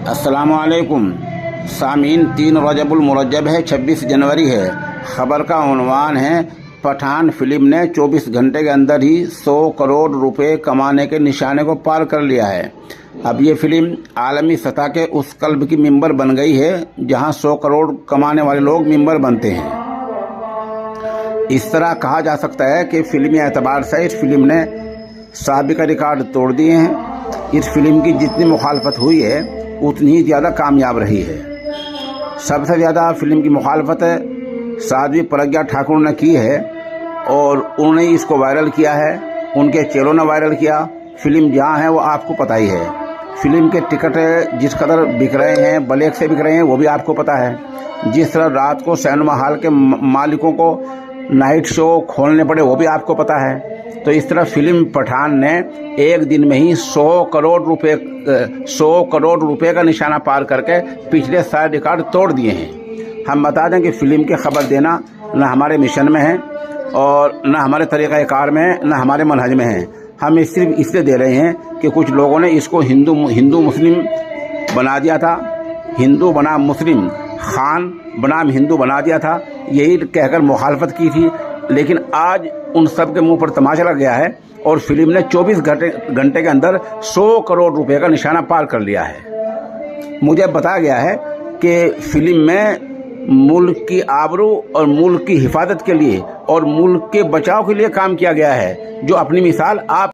अस्सलामुअलैकुम सामीन। 3 रजबुल मुरज्जब है, 26 जनवरी है। खबर का उन्वान है, पठान फिल्म ने 24 घंटे के अंदर ही 100 करोड़ रुपए कमाने के निशाने को पार कर लिया है। अब ये फिल्म आलमी सतह के उस क्लब की मेंबर बन गई है जहां 100 करोड़ कमाने वाले लोग मेंबर बनते हैं। इस तरह कहा जा सकता है कि फिल्मी एतबार से इस फिल्म ने साबिका रिकॉर्ड तोड़ दिए हैं। इस फिल्म की जितनी मुखालफत हुई है उतनी ही ज़्यादा कामयाब रही है। सबसे ज़्यादा फिल्म की मुखालफत साध्वी प्रज्ञा ठाकुर ने की है और उन्होंने इसको वायरल किया है, उनके चैनलों ने वायरल किया। फिल्म जहाँ है वो आपको पता ही है। फिल्म के टिकट जिस कदर बिक रहे हैं, ब्लैक से बिक रहे हैं, वो भी आपको पता है। जिस तरह रात को सिनेमा हॉल के मालिकों को नाइट शो खोलने पड़े, वो भी आपको पता है। तो इस तरह फिल्म पठान ने एक दिन में ही 100 करोड़ रुपए का निशाना पार करके पिछले सारे रिकॉर्ड तोड़ दिए हैं। हम बता दें कि फिल्म की खबर देना न हमारे मिशन में है और न हमारे तरीक़ाकार में है, न हमारे मनहज में है। हम सिर्फ इसलिए दे रहे हैं कि कुछ लोगों ने इसको हिंदू मुस्लिम बना दिया था, हिंदू बनाम मुस्लिम, खान बनाम हिंदू बना दिया था, यही कहकर मुखालफत की थी। लेकिन आज उन सब के मुंह पर तमाचा लग गया है और फिल्म ने 24 घंटे के अंदर 100 करोड़ रुपए का निशाना पार कर लिया है। मुझे बताया गया है कि फिल्म में मुल्क की आबरू और मुल्क की हिफाजत के लिए और मुल्क के बचाव के लिए काम किया गया है, जो अपनी मिसाल आप